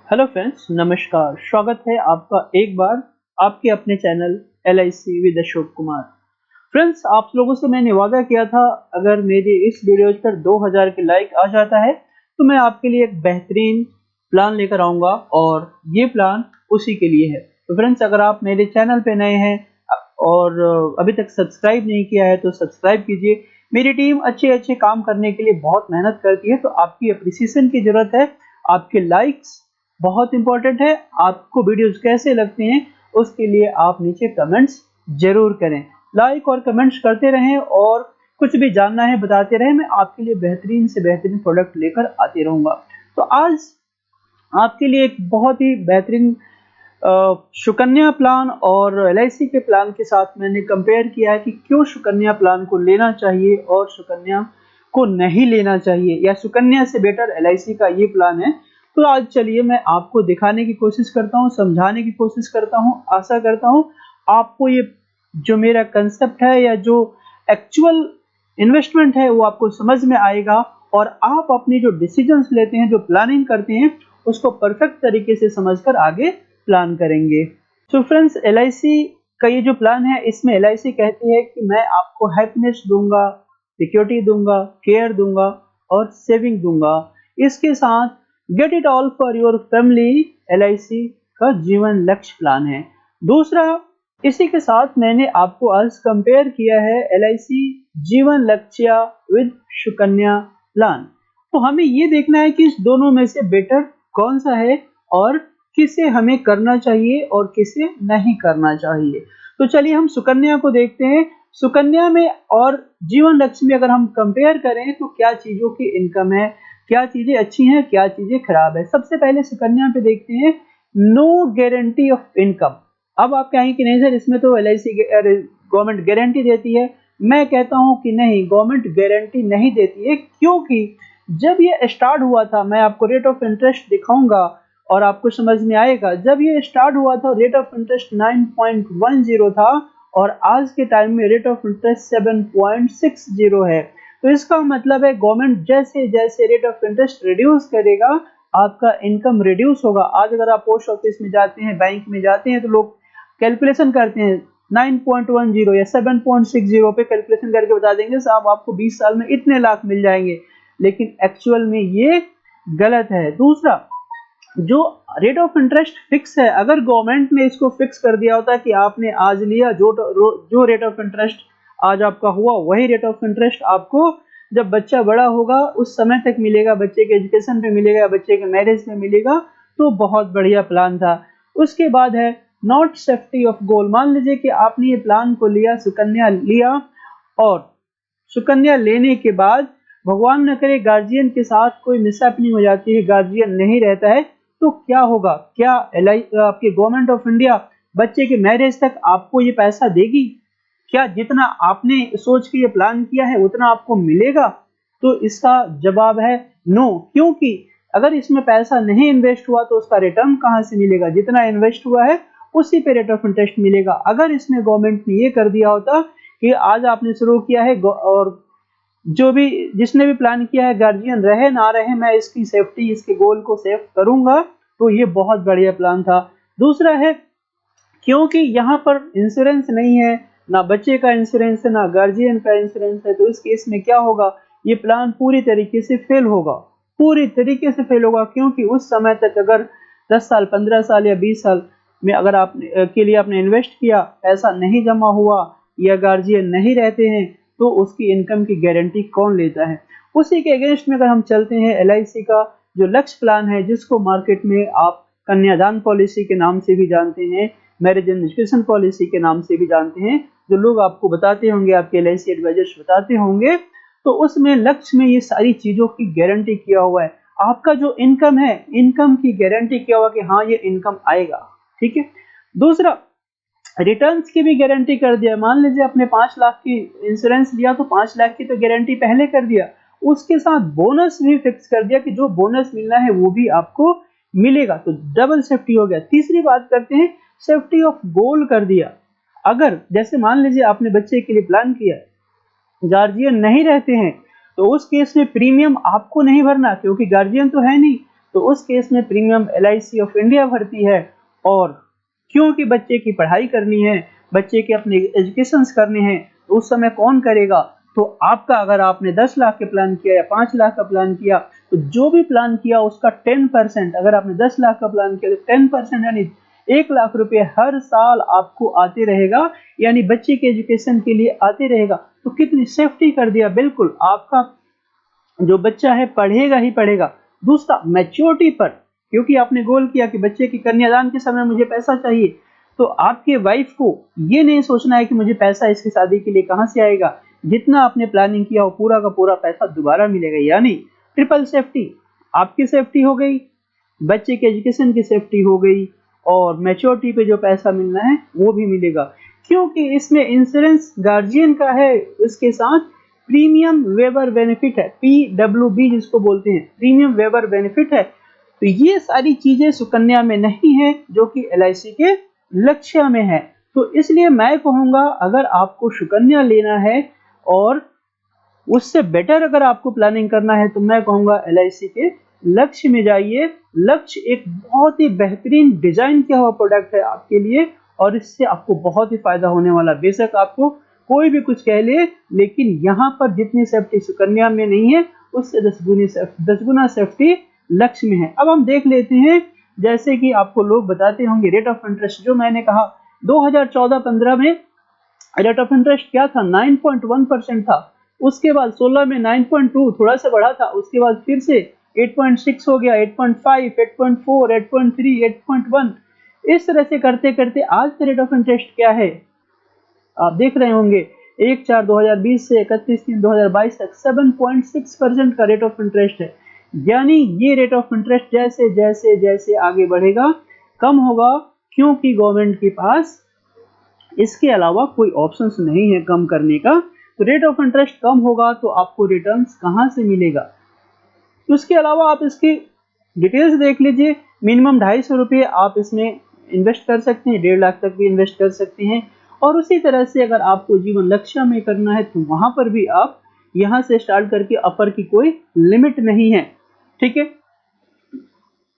Hello friends, नमस्कार। स्वागत है आपका एक बार आपके अपने channel LIC with Ashok Kumar. Friends, आप लोगों से मैंने वादा किया था, अगर मेरे इस वीडियो पर 2000 के लाइक आ जाता है तो मैं आपके लिए एक बेहतरीन प्लान लेकर आऊँगा और ये प्लान उसी के लिए है। तो फ्रेंड्स, अगर आप मेरे चैनल पे नए हैं और अभी तक सब्सक्राइब नहीं किया है तो सब्सक्राइब कीजिए। मेरी टीम अच्छे काम करने के लिए बहुत मेहनत करती है, तो आपकी अप्रिसिएशन की ज़रूरत है। आपके लाइक्स बहुत इंपॉर्टेंट है। आपको वीडियोस कैसे लगते हैं उसके लिए आप नीचे कमेंट्स जरूर करें। लाइक और कमेंट्स करते रहें और कुछ भी जानना है बताते रहें। मैं आपके लिए बेहतरीन से बेहतरीन प्रोडक्ट लेकर आते रहूँगा। तो आज आपके लिए एक बहुत ही बेहतरीन सुकन्या प्लान और LIC के प्लान के साथ मैंने कंपेयर किया है कि क्यों सुकन्या प्लान को लेना चाहिए और सुकन्या को नहीं लेना चाहिए, या सुकन्या से बेटर LIC का ये प्लान है। तो आज चलिए मैं आपको दिखाने की कोशिश करता हूँ, समझाने की कोशिश करता हूँ। आशा करता हूँ आपको ये जो मेरा कंसेप्ट है या जो एक्चुअल इन्वेस्टमेंट है वो आपको समझ में आएगा और आप अपनी जो डिसीजंस लेते हैं, जो प्लानिंग करते हैं, उसको परफेक्ट तरीके से समझकर आगे प्लान करेंगे। तो फ्रेंड्स, LIC का ये जो प्लान है, इसमें LIC कहती है कि मैं आपको हैप्पीनेस दूंगा, सिक्योरिटी दूंगा, केयर दूंगा और सेविंग दूंगा। इसके साथ get it all for your family LIC का जीवन लक्ष्य प्लान है। दूसरा, इसी के साथ मैंने आपको आज कंपेयर किया है LIC जीवन लक्ष्य विद सुकन्या प्लान। तो हमें ये देखना है कि इस दोनों में से बेटर कौन सा है और किसे हमें करना चाहिए और किसे नहीं करना चाहिए। तो चलिए हम सुकन्या को देखते हैं। सुकन्या में और जीवन लक्ष्य में अगर हम कंपेयर करें तो क्या चीजों की इनकम है, क्या चीजें अच्छी हैं, क्या चीजें खराब है। सबसे पहले सुकन्या पे देखते हैं, नो गारंटी ऑफ इनकम। अब आप कहेंगे कि नहीं सर, इसमें तो LIC गवर्नमेंट गारंटी देती है। मैं कहता हूं कि नहीं, गवर्नमेंट गारंटी नहीं देती है, क्योंकि जब ये स्टार्ट हुआ था, मैं आपको रेट ऑफ इंटरेस्ट दिखाऊंगा और आपको समझ में आएगा। जब ये स्टार्ट हुआ था रेट ऑफ इंटरेस्ट 9.10 था और आज के टाइम में रेट ऑफ इंटरेस्ट 7.60 है। तो इसका मतलब है गवर्नमेंट जैसे जैसे रेट ऑफ इंटरेस्ट रिड्यूस करेगा, आपका इनकम रिड्यूस होगा। आज अगर आप पोस्ट ऑफिस में जाते हैं, बैंक में जाते हैं, तो लोग कैलकुलेशन करते हैं 9.10 या 7.60 पे कैलकुलेशन करके बता देंगे साहब आपको 20 साल में इतने लाख मिल जाएंगे, लेकिन एक्चुअल में ये गलत है। दूसरा, जो रेट ऑफ इंटरेस्ट फिक्स है, अगर गवर्नमेंट ने इसको फिक्स कर दिया होता कि आपने आज लिया, जो रेट ऑफ इंटरेस्ट आज आपका हुआ वही रेट ऑफ इंटरेस्ट आपको जब बच्चा बड़ा होगा उस समय तक मिलेगा, बच्चे के एजुकेशन पे मिलेगा, बच्चे के मैरिज में मिलेगा, तो बहुत बढ़िया प्लान था। उसके बाद है नॉट सेफ्टी ऑफ गोल। मान लीजिए कि आपने ये प्लान को लिया, सुकन्या लिया, और सुकन्या लेने के बाद भगवान न करे गार्जियन के साथ कोई मिसहैपनिंग हो जाती है, गार्जियन नहीं रहता है, तो क्या होगा? क्या आपकी गवर्नमेंट ऑफ इंडिया बच्चे के मैरिज तक आपको ये पैसा देगी? क्या जितना आपने सोच के ये प्लान किया है उतना आपको मिलेगा? तो इसका जवाब है नो, क्योंकि अगर इसमें पैसा नहीं इन्वेस्ट हुआ तो उसका रिटर्न कहां से मिलेगा? जितना इन्वेस्ट हुआ है उसी पे रेट ऑफ इंटरेस्ट मिलेगा। अगर इसमें गवर्नमेंट ने ये कर दिया होता कि आज आपने शुरू किया है और जो भी जिसने भी प्लान किया है, गार्जियन रहे ना रहे, मैं इसकी सेफ्टी, इसके गोल को सेव करूंगा, तो ये बहुत बढ़िया प्लान था। दूसरा है, क्योंकि यहाँ पर इंश्योरेंस नहीं है, ना बच्चे का इंश्योरेंस है, ना गार्जियन का इंश्योरेंस है, तो इस केस में क्या होगा? ये प्लान पूरी तरीके से फेल होगा, पूरी तरीके से फेल होगा। क्योंकि उस समय तक अगर 10 साल, 15 साल या 20 साल में अगर आपने के लिए आपने इन्वेस्ट किया, पैसा नहीं जमा हुआ या गार्जियन नहीं रहते हैं, तो उसकी इनकम की गारंटी कौन लेता है? उसी के अगेंस्ट में अगर हम चलते हैं, LIC का जो लक्ष्य प्लान है, जिसको मार्केट में आप कन्यादान पॉलिसी के नाम से भी जानते हैं, मैरिज एंड एजुकेशन पॉलिसी के नाम से भी जानते हैं, जो लोग आपको बताते होंगे, आपके LIC एडवाइजर्स बताते होंगे, तो उसमें लक्ष्य में ये सारी चीजों की गारंटी किया हुआ है। आपका जो इनकम है, इनकम की गारंटी किया हुआ कि हाँ ये इनकम आएगा, ठीक है। दूसरा, रिटर्न्स की भी गारंटी कर दिया। मान लीजिए आपने 5 लाख की इंश्योरेंस लिया, तो 5 लाख की तो गारंटी पहले कर दिया, उसके साथ बोनस भी फिक्स कर दिया कि जो बोनस मिलना है वो भी आपको मिलेगा, तो डबल सेफ्टी हो गया। तीसरी बात करते हैं, सेफ्टी ऑफ गोल कर दिया। अगर जैसे मान लीजिए आपने बच्चे के लिए प्लान किया, गार्जियन नहीं रहते हैं, तो उस केस में प्रीमियम आपको नहीं भरना, क्योंकि गार्जियन तो है नहीं, तो उस केस में प्रीमियम LIC ऑफ इंडिया भरती है। और क्योंकि बच्चे की पढ़ाई करनी है, बच्चे के अपने एजुकेशंस करने हैं, तो उस समय कौन करेगा? तो आपका, अगर आपने 10 लाख के प्लान किया या 5 लाख का प्लान किया, तो जो भी प्लान किया उसका 10%, अगर आपने 10 लाख का प्लान किया तो 10% यानी 1 लाख रुपए हर साल आपको आते रहेगा, यानी बच्चे के एजुकेशन के लिए आते रहेगा। तो कितनी सेफ्टी कर दिया, बिल्कुल आपका जो बच्चा है पढ़ेगा ही पढ़ेगा। दूसरा, मैच्योरिटी पर, क्योंकि आपने गोल किया कि बच्चे की कन्यादान के समय मुझे पैसा चाहिए, तो आपके वाइफ को ये नहीं सोचना है कि मुझे पैसा इसकी शादी के लिए कहाँ से आएगा। जितना आपने प्लानिंग किया वो पूरा का पूरा पैसा दोबारा मिलेगा, यानी ट्रिपल सेफ्टी। आपकी सेफ्टी हो गई, बच्चे के एजुकेशन की सेफ्टी हो गई, और मैच्योरिटी पे जो पैसा मिलना है वो भी मिलेगा। क्योंकि इसमें इंश्योरेंस गार्जियन का है, उसके साथ प्रीमियम वेबर बेनिफिट है, PWB जिसको बोलते हैं, प्रीमियम वेबर बेनिफिट है। तो ये सारी चीजें सुकन्या में नहीं है, जो कि LIC के लक्ष्य में है। तो इसलिए मैं कहूंगा, अगर आपको सुकन्या लेना है और उससे बेटर अगर आपको प्लानिंग करना है, तो मैं कहूंगा LIC के लक्ष्य में जाइए। लक्ष्य एक बहुत ही बेहतरीन डिजाइन किया हुआ प्रोडक्ट है आपके लिए, और इससे आपको बहुत ही फायदा होने वाला। बेशक आपको कोई भी कुछ कह ले, लेकिन यहाँ पर जितनी सेफ्टी सुकन्या में नहीं है, उससे 10 गुना सेफ्टी लक्ष्य में है। अब हम देख लेते हैं, जैसे कि आपको लोग बताते होंगे रेट ऑफ इंटरेस्ट, जो मैंने कहा 2014-15 में रेट ऑफ इंटरेस्ट क्या था, 9.1% था। उसके बाद 16 में 9.2, थोड़ा सा बढ़ा था। उसके बाद फिर से 8.6 हो गया, 8.5, 8.4, 8.3, 8.1, इस तरह से करते करते आज का रेट ऑफ इंटरेस्ट क्या है आप देख रहे होंगे। 1/4/2020 से 31/3/2022 तक 7.6% का रेट ऑफ इंटरेस्ट है। यानी ये रेट ऑफ इंटरेस्ट जैसे जैसे जैसे आगे बढ़ेगा कम होगा, क्योंकि गवर्नमेंट के पास इसके अलावा कोई ऑप्शंस नहीं है कम करने का। तो रेट ऑफ इंटरेस्ट कम होगा तो आपको रिटर्न्स कहाँ से मिलेगा? उसके अलावा आप इसकी डिटेल्स देख लीजिए। मिनिमम 250 रुपये आप इसमें इन्वेस्ट कर सकते हैं, 1.5 लाख तक भी इन्वेस्ट कर सकते हैं। और उसी तरह से अगर आपको जीवन लक्ष्य में करना है, तो वहां पर भी आप यहाँ से स्टार्ट करके अपर की कोई लिमिट नहीं है, ठीक है।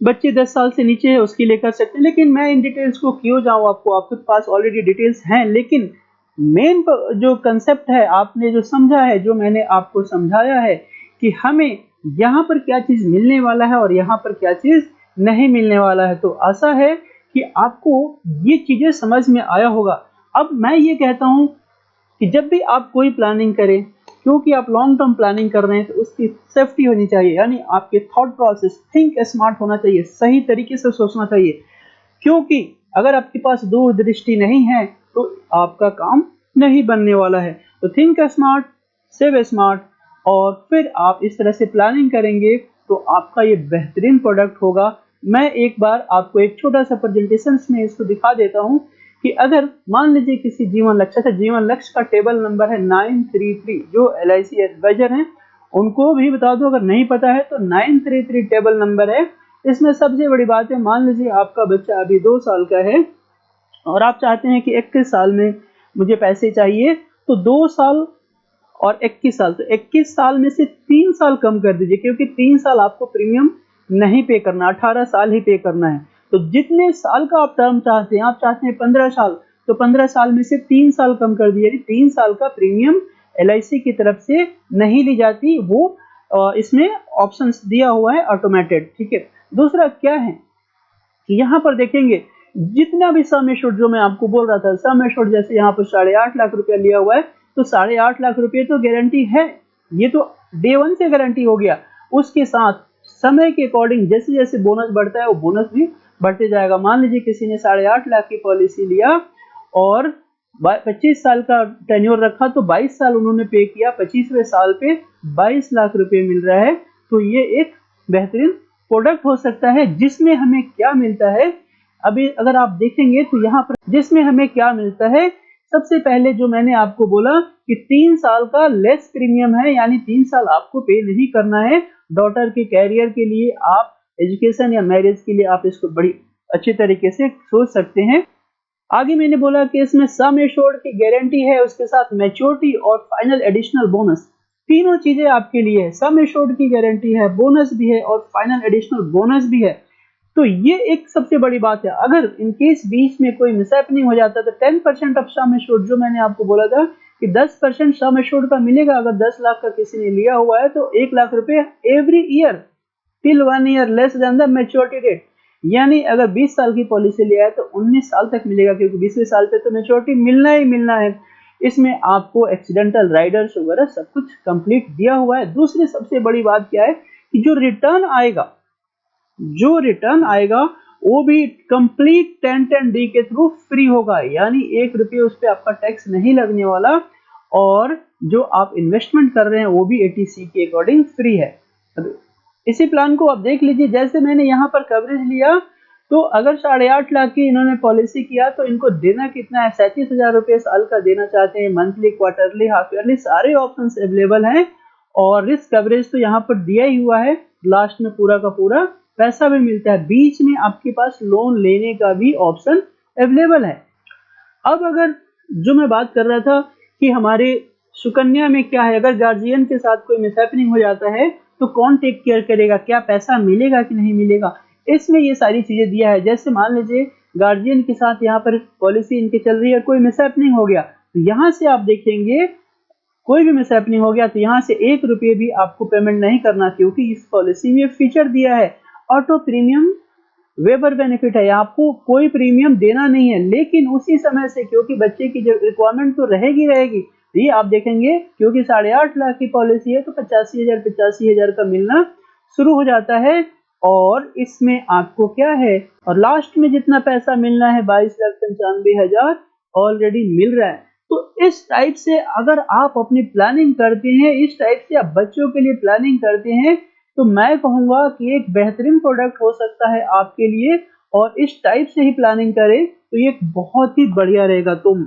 बच्चे 10 साल से नीचे है उसके लिए कर सकते हैं, लेकिन मैं इन डिटेल्स को क्यों जाऊं, आपके पास ऑलरेडी डिटेल्स हैं। लेकिन मेन जो कंसेप्ट है, आपने जो समझा है, जो मैंने आपको समझाया है कि हमें यहाँ पर क्या चीज मिलने वाला है और यहाँ पर क्या चीज नहीं मिलने वाला है, तो आशा है कि आपको ये चीजें समझ में आया होगा। अब मैं ये कहता हूँ कि जब भी आप कोई प्लानिंग करें, क्योंकि आप लॉन्ग टर्म प्लानिंग कर रहे हैं, तो उसकी सेफ्टी होनी चाहिए, यानी आपके थॉट प्रोसेस थिंक स्मार्ट होना चाहिए, सही तरीके से सोचना चाहिए। क्योंकि अगर आपके पास दूरदृष्टि नहीं है तो आपका काम नहीं बनने वाला है। तो थिंक स्मार्ट, सेव स्मार्ट, और फिर आप इस तरह से प्लानिंग करेंगे तो आपका ये बेहतरीन प्रोडक्ट होगा। मैं एक बार आपको एक छोटा सा प्रेजेंटेशन में इसको दिखा देता हूँ कि अगर मान लीजिए किसी जीवन लक्ष्य का, जीवन लक्ष्य का टेबल नंबर है 933, जो LIC एडवाइजर हैं उनको भी बता दो, अगर नहीं पता है तो 933 टेबल नंबर है। इसमें सबसे बड़ी बात है, मान लीजिए आपका बच्चा अभी 2 साल का है और आप चाहते हैं कि 21 साल में मुझे पैसे चाहिए, तो 2 साल और 21 साल, तो 21 साल में से 3 साल कम कर दीजिए, क्योंकि 3 साल आपको प्रीमियम नहीं पे करना, 18 साल ही पे करना है। तो जितने साल का आप टर्म चाहते हैं, आप चाहते हैं 15 साल, तो 15 साल में से 3 साल कम कर दिए, यानी 3 साल का प्रीमियम LIC की तरफ से नहीं ली जाती, वो इसमें ऑप्शंस दिया हुआ है ऑटोमेटेड, ठीक है। दूसरा क्या है कि यहाँ पर देखेंगे जितना भी सम एश्योर्ड, जो मैं आपको बोल रहा था, सम एश्योर्ड जैसे यहाँ पर 8.5 लाख रुपया लिया हुआ है, तो 8.5 लाख रुपये तो गारंटी है, ये तो डे 1 से गारंटी हो गया। उसके साथ समय के अकॉर्डिंग जैसे जैसे बोनस बढ़ता है, वो बोनस भी बढ़ते जाएगा। मान लीजिए किसी ने 8.5 लाख की पॉलिसी लिया और 25 साल का टेन्योर रखा, तो 22 साल उन्होंने पे किया, 25वें साल पे 22 लाख रुपए मिल रहा है। तो ये एक बेहतरीन प्रोडक्ट हो सकता है, जिसमें हमें क्या मिलता है, अभी अगर आप देखेंगे तो यहाँ पर जिसमें हमें क्या मिलता है, सबसे पहले जो मैंने आपको बोला कि 3 साल का लेस प्रीमियम है, यानी 3 साल आपको पे नहीं करना है। डॉटर के कैरियर के लिए, आप एजुकेशन या मैरिज के लिए आप इसको बड़ी अच्छी तरीके से सोच सकते हैं। आगे मैंने बोला कि इसमें सम एश्योर्ड की गारंटी है, उसके साथ मैच्योरिटी और फाइनल एडिशनल बोनस। तीनों चीजें आपके लिए है, सम एश्योर्ड की गारंटी है, बोनस भी है और फाइनल एडिशनल बोनस भी है। तो ये एक सबसे बड़ी बात है। अगर इन केस बीच में कोई मिसहैपनिंग हो जाता है तो 10% ऑफ सम एश्योर्ड, जो मैंने आपको बोला था कि 10% सम एश्योर्ड का मिलेगा। अगर 10 लाख का किसी ने लिया हुआ है तो 1 लाख रुपए every year till 1 year less than the maturity date. यानी अगर 20 साल की पॉलिसी लिया है तो 19 साल तक मिलेगा, क्योंकि 20वें साल पे तो मैच्योरिटी मिलना ही मिलना है। इसमें आपको एक्सीडेंटल राइडर्स वगैरह सब कुछ कंप्लीट दिया हुआ है। दूसरी सबसे बड़ी बात क्या है कि जो रिटर्न आएगा वो भी कंप्लीट 1010D के थ्रू फ्री होगा, यानी 1 रुपये उस पर आपका टैक्स नहीं लगने वाला। और जो आप इन्वेस्टमेंट कर रहे हैं वो भी 80C के अकॉर्डिंग फ्री है। इसी प्लान को आप देख लीजिए, जैसे मैंने यहाँ पर कवरेज लिया तो अगर 8.5 लाख की इन्होंने पॉलिसी किया तो इनको देना कितना है, 37,000 रुपये साल का देना चाहते हैं। मंथली, क्वार्टरली, हाफ ईयरली सारे ऑप्शंस अवेलेबल हैं। और रिस्क कवरेज तो यहाँ पर दिया ही हुआ है, लास्ट में पूरा का पूरा पैसा भी मिलता है। बीच में आपके पास लोन लेने का भी ऑप्शन अवेलेबल है। अब अगर जो मैं बात कर रहा था कि हमारे सुकन्या में क्या है, अगर गार्जियन के साथ कोई मिसहैपनिंग हो जाता है तो कौन टेक केयर करेगा, क्या पैसा मिलेगा कि नहीं मिलेगा, इसमें ये सारी चीजें दिया है। जैसे मान लीजिए गार्जियन के साथ यहाँ पर पॉलिसी इनकी चल रही है, कोई मिसहैपनिंग हो गया तो यहाँ से आप देखेंगे कोई भी मिसहैपनिंग हो गया तो यहाँ से 1 रुपये भी आपको पेमेंट नहीं करना, क्योंकि इस पॉलिसी में फीचर दिया है ऑटो प्रीमियम वेबर बेनिफिट है। आपको कोई प्रीमियम देना नहीं है, लेकिन उसी समय से क्योंकि बच्चे की जो रिक्वायरमेंट तो रहेगी, ये आप देखेंगे क्योंकि 8.5 लाख की पॉलिसी है तो 85,000 का मिलना शुरू हो जाता है। और इसमें आपको क्या है, और लास्ट में जितना पैसा मिलना है 22,95,000 ऑलरेडी मिल रहा है। तो इस टाइप से अगर आप अपनी प्लानिंग करते हैं, इस टाइप से आप बच्चों के लिए प्लानिंग करते हैं, तो मैं कहूंगा कि एक बेहतरीन प्रोडक्ट हो सकता है आपके लिए। और इस टाइप से ही प्लानिंग करें तो ये बहुत ही बढ़िया रहेगा। तुम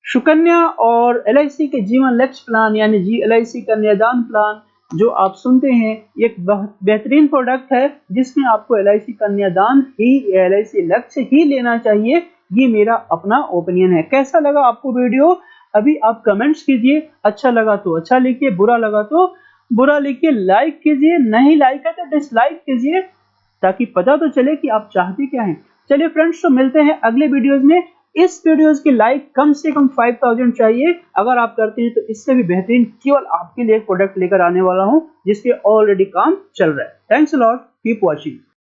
सुकन्या और LIC के जीवन लक्ष्य प्लान यानी LIC कन्यादान प्लान जो आप सुनते हैं, एक बहुत बेहतरीन प्रोडक्ट है जिसमें आपको LIC कन्यादान ही, LIC लक्ष्य ही लेना चाहिए। ये मेरा अपना ओपिनियन है। कैसा लगा आपको वीडियो, अभी आप कमेंट्स कीजिए। अच्छा लगा तो अच्छा लिखिए, बुरा लगा तो बुरा लिखिए, लाइक कीजिए, नहीं लाइक है तो डिसलाइक कीजिए, ताकि पता तो चले कि आप चाहते क्या हैं। चलिए फ्रेंड्स, तो मिलते हैं अगले वीडियोस में। इस वीडियोस की लाइक कम से कम 5000 चाहिए। अगर आप करते हैं तो इससे भी बेहतरीन केवल आपके लिए एक प्रोडक्ट लेकर आने वाला हूं जिसके ऑलरेडी काम चल रहा है। Thanks a lot, keep watching.